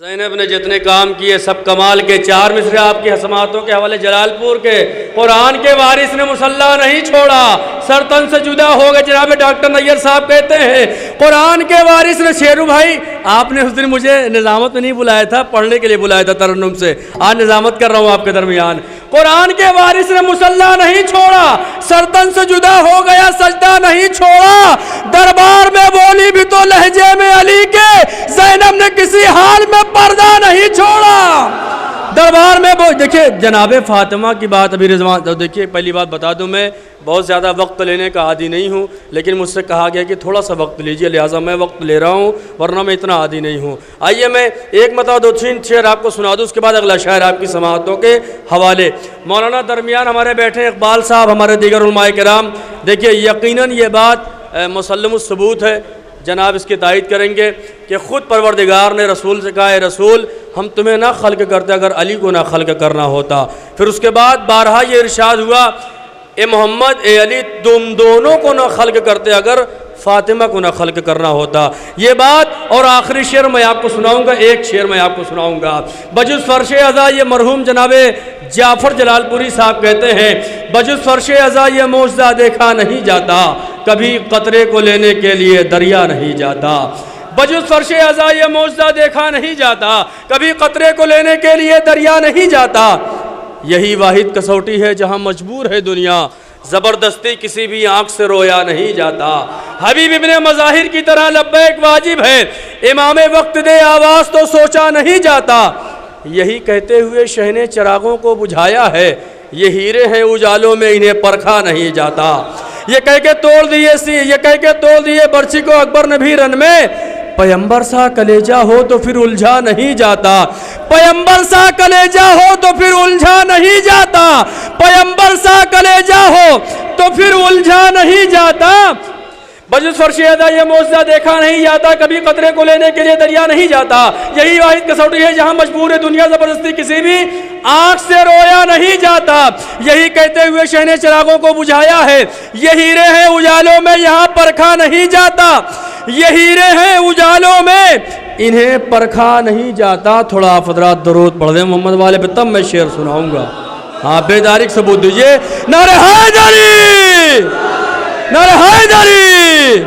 زینب نے جتنے کام کیے سب کمال کے، 4 مصرے آپ کی حسماتوں کے حوالے جلال پور کے۔ قرآن کے وارث نے مصلی نہیں چھوڑا، سر تن سے جدا ہو گئے۔ جناب ڈاکٹر نیّر صاحب کہتے ہیں قرآن کے وارث نے، شیرو بھائی آپ نے اس دن مجھے نظامت میں نہیں بلایا تھا، پڑھنے کے لیے بلایا تھا ترنم سے، آج نظامت کر رہا ہوں آپ کے درمیان۔ قرآن کے وارث نے مصلی نہیں چھوڑا، سر تن سے جدا ہو گیا، سجدہ نہیں چھوڑا، دربار میں بولی بھی تو لہجے میں علی کے، زینب نے کسی حال میں پردہ نہیں چھوڑا۔ دربار میں دیکھیں جناب فاطمہ کی بات ابھی رضوان، دیکھیے پہلی بات بتا دوں، میں بہت زیادہ وقت لینے کا عادی نہیں ہوں، لیکن مجھ سے کہا گیا کہ تھوڑا سا وقت لیجئے، لہٰذا میں وقت لے رہا ہوں، ورنہ میں اتنا عادی نہیں ہوں۔ آئیے میں ایک مرتبہ 2-3 شعر آپ کو سنا دوں، اس کے بعد اگلا شعر آپ کی سماعتوں کے حوالے۔ مولانا درمیان ہمارے بیٹھے اقبال صاحب، ہمارے دیگر علماء کرام، دیکھیے یقیناً یہ بات مسلم الثبوت ہے، جناب اس کی تائید کریں گے کہ خود پروردگار نے رسول سے کہا ہے رسول ہم تمہیں نہ خلق کرتے اگر علی کو نہ خلق کرنا ہوتا۔ پھر اس کے بعد بارہا یہ ارشاد ہوا اے محمد اے علی تم دونوں کو نہ خلق کرتے اگر فاطمہ کو نہ خلق کرنا ہوتا، یہ بات۔ اور آخری شعر میں آپ کو سناؤں گا، ایک شعر میں آپ کو سناؤں گا، بجز فرش ازا یہ مرحوم جناب جعفر جلال پوری صاحب کہتے ہیں بجز فرش ازا یہ معجزہ دیکھا نہیں جاتا، کبھی قطرے کو لینے کے لیے دریا نہیں جاتا۔ بجز فرش ازا یہ معجزہ دیکھا نہیں جاتا، کبھی قطرے کو لینے کے لیے دریا نہیں جاتا، یہی واحد کسوٹی ہے جہاں مجبور ہے دنیا، زبردستی کسی بھی آنکھ سے رویا نہیں جاتا۔ حبیب ابن مظاہر کی طرح لبیک واجب ہے، امام وقت دے آواز تو سوچا نہیں جاتا، یہی کہتے ہوئے شہ نے چراغوں کو بجھایا ہے، یہ ہیرے ہیں اجالوں میں انہیں پرکھا نہیں جاتا۔ یہ کہہ کے توڑ دیے برچی کو اکبر نے بھی رن میں، پیمبر سا کلیجہ ہو تو پھر الجھا نہیں جاتا، پیمبر سا کلیجہ ہو تو پھر الجھا نہیں جاتا، پیمبر سا کلیجہ ہو تو پھر الجھا نہیں جاتا۔ بجز فرش ازا یہ معجزہ دیکھا نہیں جاتا، کبھی قطرے کو لینے کے لیے دریا نہیں جاتا، یہی واحد کسوٹی ہے جہاں مجبور ہے دنیا، زبردستی کسی بھی آنکھ سے رویا نہیں جاتا، یہی کہتے ہوئے شہ نے چراغوں کو بجھایا ہے، یہ ہیرے ہیں اجالوں میں یہاں پرکھا نہیں جاتا، یہ ہیرے ہیں اجالوں میں انہیں پرکھا نہیں جاتا۔ تھوڑا آپ حضرات درود پڑھ دیں محمد والے پہ، تب میں شعر سناؤں گا۔ ہاں بیداری کے ثبوت دیجئے، نعرہ حیدری، نعرہ حیدری۔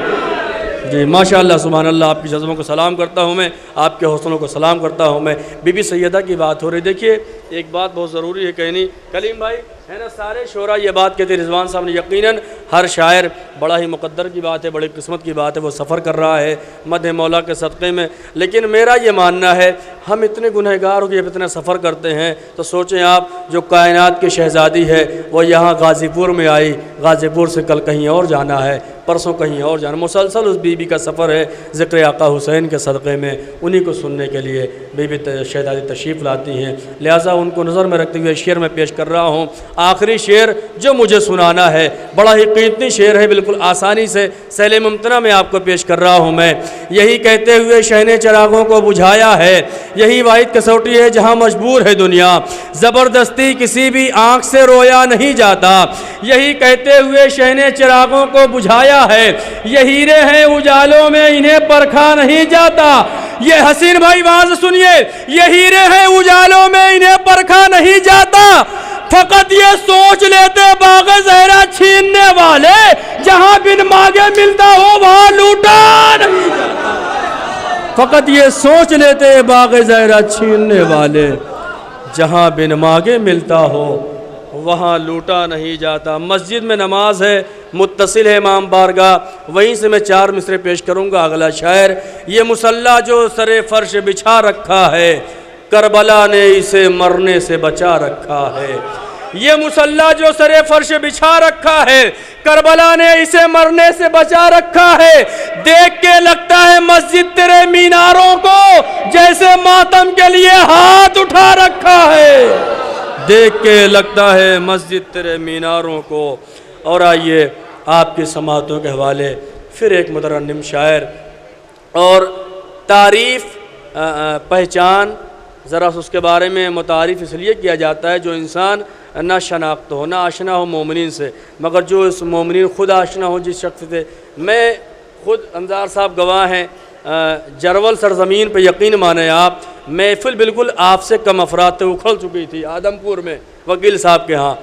جی ماشاءاللہ سبحان اللہ، آپ کی جذبوں کو سلام کرتا ہوں میں، آپ کے حوصلوں کو سلام کرتا ہوں میں۔ بی بی سیدہ کی بات ہو رہی، دیکھیے ایک بات بہت ضروری ہے کہنی، کلیم بھائی ہے نا، سارے شعراء یہ بات کہتے ہیں، رضوان صاحب نے یقیناً ہر شاعر بڑا ہی مقدر کی بات ہے، بڑی قسمت کی بات ہے، وہ سفر کر رہا ہے مدح مولا کے صدقے میں، لیکن میرا یہ ماننا ہے ہم اتنے گنہگار ہو کے جب اتنا سفر کرتے ہیں تو سوچیں آپ جو کائنات کی شہزادی ہے وہ یہاں غازی پور میں آئی، غازی پور سے کل کہیں اور جانا ہے، پرسوں کہیں اور جانا، مسلسل اس بی بی کا سفر ہے ذکر آقا حسین کے صدقے میں، انہی کو سننے کے لیے بی بی شہزادی تشریف لاتی ہیں، لہٰذا ان کو نظر میں رکھتے ہوئے شعر میں پیش کر رہا ہوں۔ آخری شعر جو مجھے سنانا ہے بڑا ہی قیمتی شعر ہے، بالکل آسانی سے سہل ممتنع میں آپ کو پیش کر رہا ہوں میں، یہی کہتے ہوئے شہ نے چراغوں کو بجھایا ہے، یہی واحد کسوٹی ہے جہاں مجبور ہے دنیا، زبردستی کسی بھی آنکھ سے رویا نہیں جاتا، یہی کہتے ہوئے شہ نے چراغوں کو بجھایا ہے، یہ ہیرے ہیں اجالوں میں انہیں پرکھا نہیں جاتا۔ یہ حسین بھائی آواز سنیے، یہ ہیرے ہیں اجالوں میں انہیں پرکھا نہیں جاتا، فقط یہ سوچ لیتے باغ زہرا چھیننے والے جہاں بن مانگے ملتا ہو وہاں لوٹا نہیں جاتا، فقط یہ سوچ لیتے باغ زہرا چھیننے والے جہاں بن مانگے ملتا ہو وہاں لوٹا نہیں جاتا۔ مسجد میں نماز ہے، متصل ہے امام بارگاہ، وہیں سے میں 4 مصرے پیش کروں گا۔ اگلا شاعر، یہ مصلی جو سر فرش بچھا رکھا ہے کربلا نے اسے مرنے سے بچا رکھا ہے، یہ مصلی جو سر فرش بچھا رکھا ہے کربلا نے اسے مرنے سے بچا رکھا ہے، دیکھ کے لگتا ہے مسجد تیرے میناروں کو جیسے ماتم کے لیے ہاتھ اٹھا رکھا ہے، دیکھ کے لگتا ہے مسجد تیرے میناروں کو۔ اور آئیے آپ کی سماعتوں کے حوالے پھر ایک مترنم شاعر، اور تعریف پہچان ذرا اس کے بارے میں متعارف اس لیے کیا جاتا ہے جو انسان نہ شناخت ہو، نہ آشنا ہو مومنین سے، مگر جو اس مومنین خود آشنا ہو جس شخص سے۔ میں خود انظار صاحب گواہ ہیں، جرول سرزمین پہ یقین مانیں آپ، محفل بالکل آپ سے کم افراد تھے، اکھڑ چکی تھی آدم پور میں وکیل صاحب کے ہاں،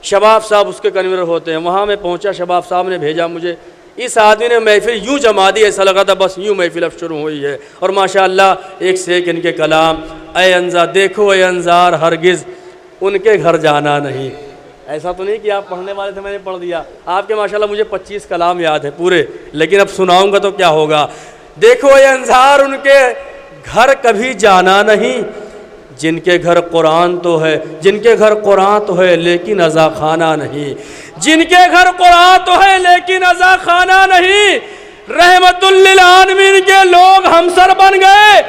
شباب صاحب اس کے کنوینر ہوتے ہیں، وہاں میں پہنچا، شباب صاحب نے بھیجا مجھے، اس آدمی نے محفل یوں جما دی، ایسا لگا تھا بس یوں محفل اب شروع ہوئی ہے، اور ماشاءاللہ ایک سے ایک ان کے کلام، اے انظار دیکھو اے انظار ہرگز ان کے گھر جانا نہیں، ایسا تو نہیں کہ آپ پڑھنے والے تھے میں نے پڑھ دیا، آپ کے ماشاءاللہ مجھے 25 کلام یاد ہے پورے، لیکن اب سناؤں گا تو کیا ہوگا، دیکھو اے انظار ان کے گھر کبھی جانا نہیں، جن کے گھر قرآن تو ہے، جن کے گھر قرآن تو ہے لیکن عزا خانہ نہیں، جن کے گھر قرآن تو ہے لیکن عزا خانہ نہیں، رحمت للعالمین کے لوگ ہم سر بن گئے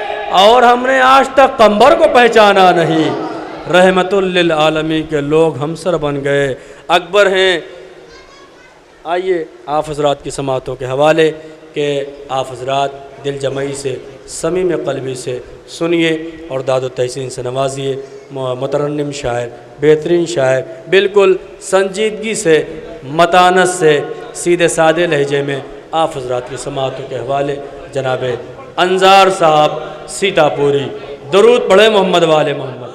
اور ہم نے آج تک قمبر کو پہچانا نہیں، رحمت للعالمین کے لوگ ہم سر بن گئے، اکبر ہیں۔ آئیے آپ حضرات کی سماعتوں کے حوالے کہ آپ حضرات دل جمعی سے صمیم قلبی سے سنیے اور داد و تحسین سے نوازیے، مترنم شاعر، بہترین شاعر، بالکل سنجیدگی سے، متانت سے، سیدھے سادے لہجے میں آپ حضرات کی سماعتوں کے حوالے جناب انظار صاحب سیتا پوری، درود پڑھے محمد والے محمد۔